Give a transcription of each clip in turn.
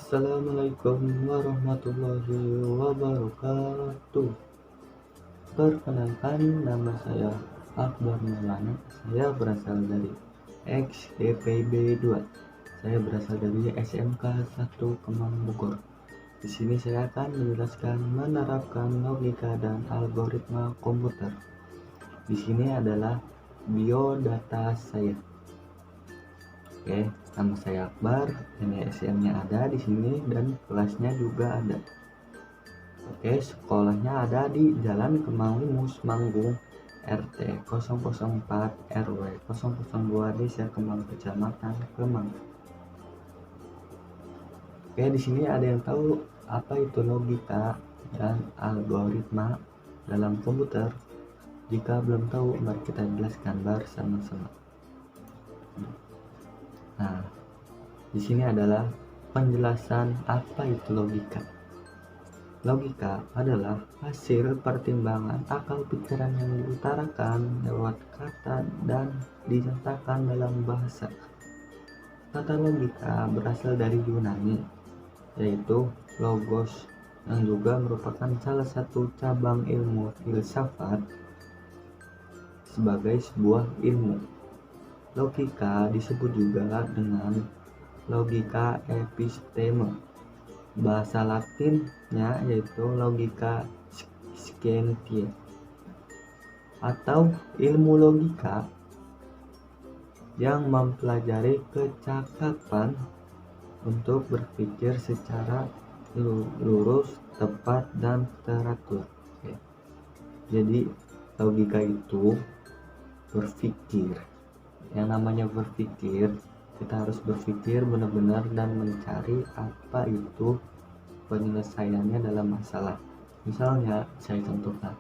Assalamualaikum warahmatullahi wabarakatuh. Perkenalkan, nama saya Akbar Maulana. Saya berasal dari XDPB 2. Saya berasal dari SMK 1 Kemang Bogor. Di sini saya akan menjelaskan menerapkan logika dan algoritma komputer. Di sini adalah biodata saya. Oke, nama saya Akbar, NISM-nya ada di sini dan kelasnya juga ada. Oke, sekolahnya ada di Jalan Kemang-Limus, Manggung, RT 004 RW 002 Desa Kemang, Kecamatan Kemang. Oke, di sini ada yang tahu apa itu logika dan algoritma dalam komputer? Jika belum tahu, mari kita jelaskan bersama-sama. Nah, di sini adalah penjelasan apa itu logika. Logika adalah hasil pertimbangan akal pikiran yang diutarakan lewat kata dan dinyatakan dalam bahasa. Kata logika berasal dari Yunani, yaitu logos, yang juga merupakan salah satu cabang ilmu filsafat sebagai sebuah ilmu. Logika disebut juga dengan logika episteme. Bahasa Latinnya yaitu logika scientia atau ilmu logika yang mempelajari kecakapan untuk berpikir secara lurus, tepat, dan teratur. Oke. Jadi logika itu berpikir. Yang namanya berpikir, kita harus berpikir benar-benar dan mencari apa itu penyelesaiannya dalam masalah. Misalnya saya contohkan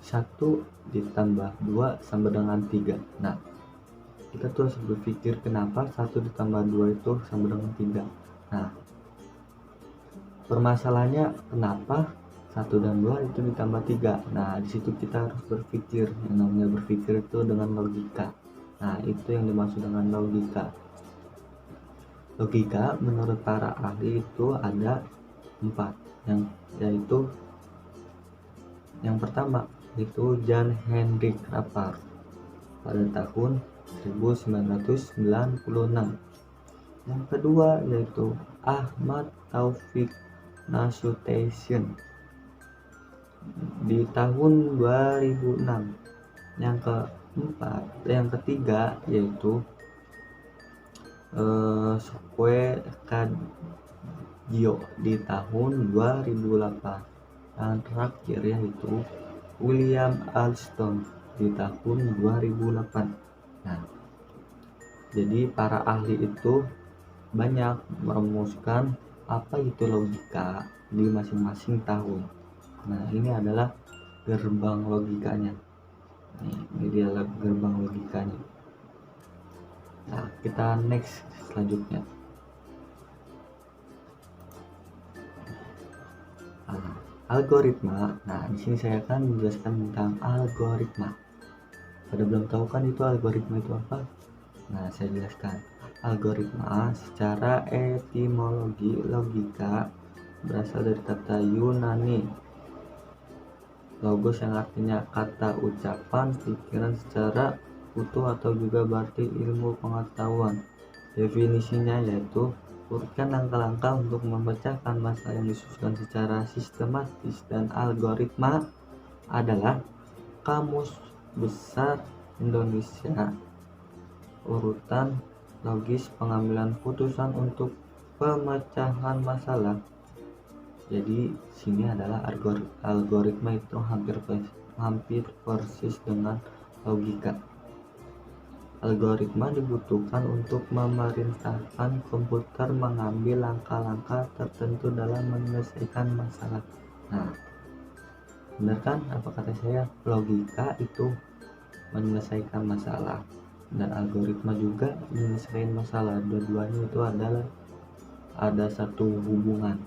1 ditambah 2 sama dengan 3. Nah, kita tuh harus berpikir kenapa 1 ditambah 2 itu sama dengan 3. Nah, permasalahannya kenapa 1 dan 2 itu ditambah 3. Nah, di situ kita harus berpikir. Yang namanya berpikir itu dengan logika. Nah, itu yang dimaksud dengan logika. Logika menurut para ahli itu ada 4, yaitu yang pertama itu Jan Hendrik Rappard pada tahun 1996. Yang kedua yaitu Ahmad Taufik Nasution di tahun 2006. Yang ketiga yaitu Square Kagio di tahun 2008. Dan terakhir yaitu William Alston di tahun 2008. Nah, jadi para ahli itu banyak merumuskan apa itu logika di masing-masing tahun. Nah, ini adalah gerbang logikanya. Ini dia gerbang logikanya. Nah, kita next selanjutnya. Algoritma. Nah, di sini saya akan menjelaskan tentang algoritma. Pada belum tahu kan itu algoritma itu apa? Nah, saya jelaskan. Algoritma secara etimologi logika berasal dari kata Yunani logos yang artinya kata, ucapan, pikiran secara utuh atau juga berarti ilmu pengetahuan. Definisinya yaitu urutkan langkah-langkah untuk memecahkan masalah yang disusun secara sistematis, dan algoritma adalah kamus besar Indonesia urutan logis pengambilan putusan untuk pemecahan masalah. Jadi sini adalah algoritma itu hampir persis dengan logika. Algoritma dibutuhkan untuk memerintahkan komputer mengambil langkah-langkah tertentu dalam menyelesaikan masalah. Nah, benar kan apa kata saya? Logika itu menyelesaikan masalah dan algoritma juga menyelesaikan masalah. Dua-duanya itu ada satu hubungan.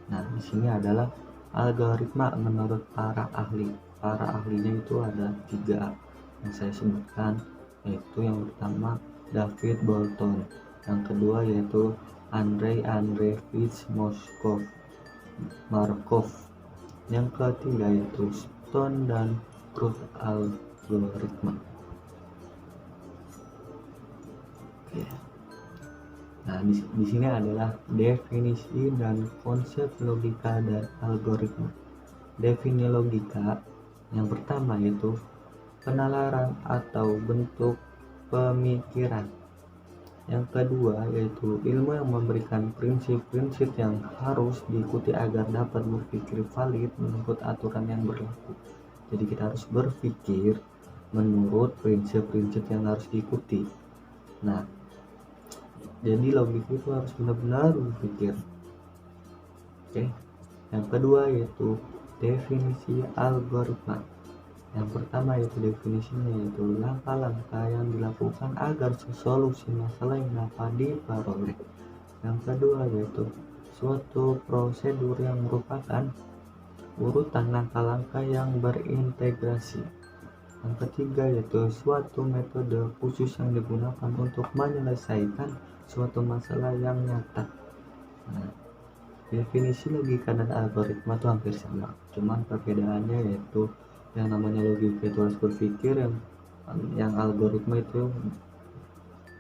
Nah, di sini adalah algoritma menurut para ahli. Para ahlinya itu ada 3 yang saya sebutkan, yaitu yang pertama David Boulton, yang kedua yaitu Andrei Andreevich Markov. Yang ketiga yaitu Stone dan Cruz algoritma. Oke. Nah, di sini adalah definisi dan konsep logika dan algoritma. Definisi logika yang pertama yaitu penalaran atau bentuk pemikiran. Yang kedua yaitu ilmu yang memberikan prinsip-prinsip yang harus diikuti agar dapat berpikir valid menurut aturan yang berlaku. Jadi kita harus berpikir menurut prinsip-prinsip yang harus diikuti. Nah, jadi logika itu harus benar-benar berpikir. Oke. Yang kedua yaitu definisi algoritma. Yang pertama yaitu definisinya yaitu langkah-langkah yang dilakukan agar solusi masalah yang dapat diperoleh. Yang kedua yaitu suatu prosedur yang merupakan urutan langkah-langkah yang berintegrasi. Yang ketiga yaitu suatu metode khusus yang digunakan untuk menyelesaikan suatu masalah yang nyata. Nah, definisi logika dan algoritma itu hampir sama, cuman perbedaannya yaitu yang namanya logika itu harus berpikir, yang algoritma itu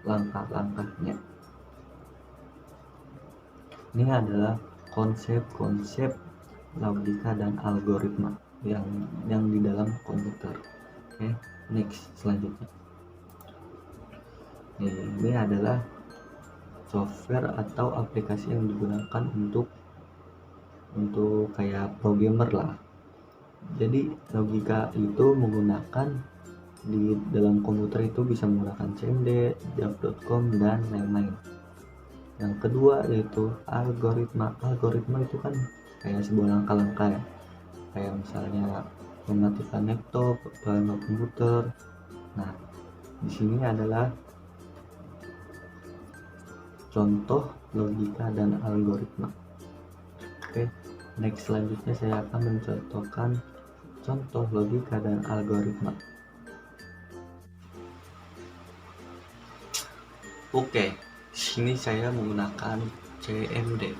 langkah-langkahnya. Ini adalah konsep-konsep logika dan algoritma yang di dalam komputer. Oke, next selanjutnya. Ini adalah software atau aplikasi yang digunakan untuk kayak programmer lah. Jadi logika itu menggunakan di dalam komputer itu bisa menggunakan CMD, Java.com dan lain-lain. Yang kedua yaitu algoritma. Algoritma itu kan kayak sebuah langkah-langkah ya. Kayak misalnya mematikan laptop atau komputer. Nah, di sini adalah contoh logika dan algoritma. Oke, next selanjutnya saya akan mencontohkan contoh logika dan algoritma. Oke, sini saya menggunakan CMD.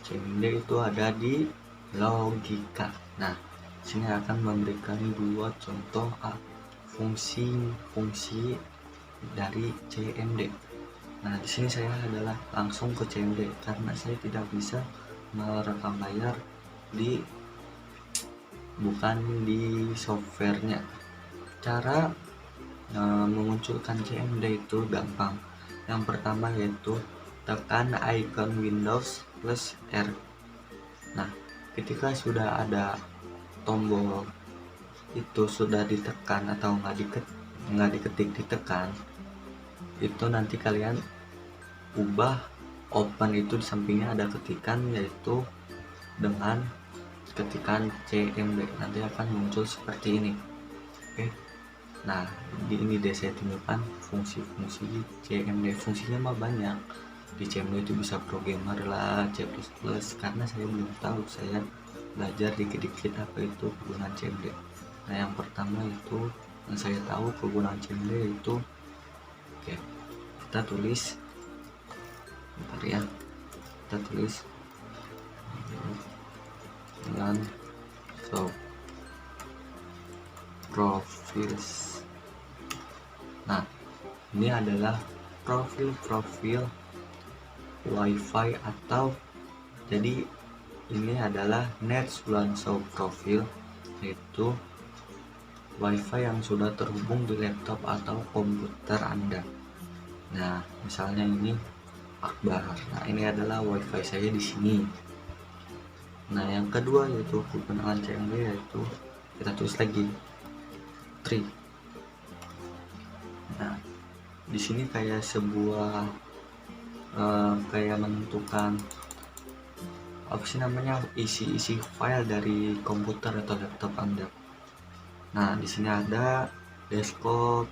CMD itu ada di logika. Nah, sini akan memberikan dua contoh fungsi dari CMD. Nah, di sini saya adalah langsung ke CMD karena saya tidak bisa merekam layar bukan di softwarenya. Cara memunculkan CMD itu gampang. Yang pertama yaitu tekan icon Windows plus R. Nah, ketika sudah ada tombol itu sudah ditekan atau nggak diketik ditekan, itu nanti kalian ubah open itu di sampingnya ada ketikan yaitu dengan ketikan CMD, nanti akan muncul seperti ini. Oke. Nah, ini deh saya tunjukkan fungsi-fungsi CMD. Fungsinya mah banyak. Di CMD itu bisa programmer lah, C++, karena saya belum tahu, saya belajar dikit-dikit apa itu kegunaan CMD. Nah, yang pertama itu yang saya tahu kegunaan CMD itu, oke, kita tulis bentar ya, kita tulis dengan profils. Nah, ini adalah profil WiFi atau jadi ini adalah NetSulan Show profil, yaitu WiFi yang sudah terhubung di laptop atau komputer Anda. Nah, misalnya ini Akbar. Nah, ini adalah WiFi saya di sini. Nah, yang kedua yaitu kegunaan CMD yaitu kita tulis lagi 3. Nah, di sini kayak sebuah kayak menentukan apa sih namanya, isi file dari komputer atau laptop Anda. Nah, di sini ada desktop,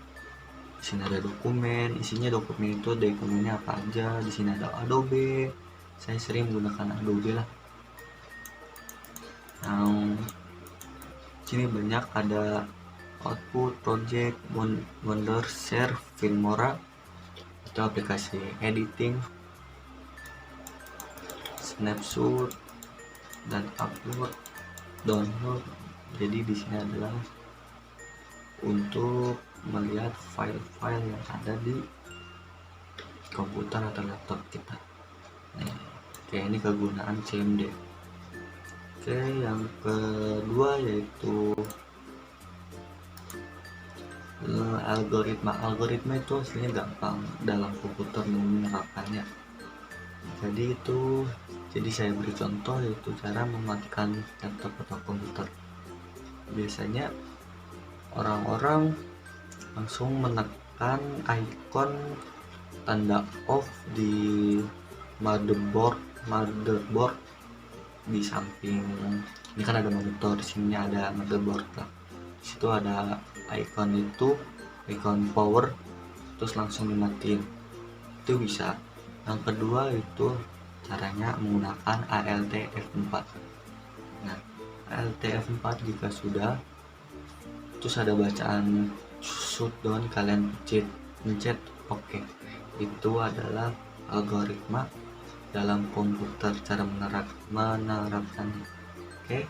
di sini ada dokumen, isinya dokumen itu dokumennya apa aja. Di sini ada Adobe, saya sering menggunakan Adobe lah. Nah, sini banyak ada output, project, Wonder, Share, Filmora, itu aplikasi editing. snapshot dan upload, download. Jadi di sini adalah untuk melihat file-file yang ada di komputer atau laptop kita. Oke, ini kegunaan CMD. Oke, yang kedua yaitu algoritma itu aslinya gampang dalam komputer menerapkannya. Jadi saya beri contoh yaitu cara mematikan laptop atau komputer. Biasanya orang-orang langsung menekan icon tanda off di motherboard di samping. Ini kan ada monitor, di sini ada motherboard lah. Di situ ada icon power, terus langsung dimatiin. Itu bisa. Yang kedua itu caranya menggunakan ALT F4. Nah, ALT F4 jika sudah, terus ada bacaan shutdown, kalian pencet oke. Itu adalah algoritma dalam komputer, cara menerapkannya. Oke.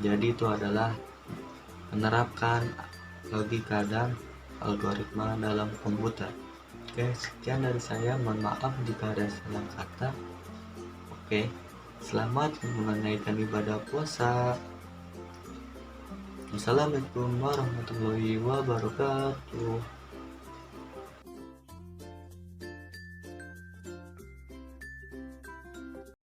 Jadi itu adalah menerapkan logika dan algoritma dalam komputer. Oke, sekian dari saya. Mohon maaf jika ada salah kata. Oke, selamat menunaikan ibadah puasa. Wassalamualaikum warahmatullahi wabarakatuh.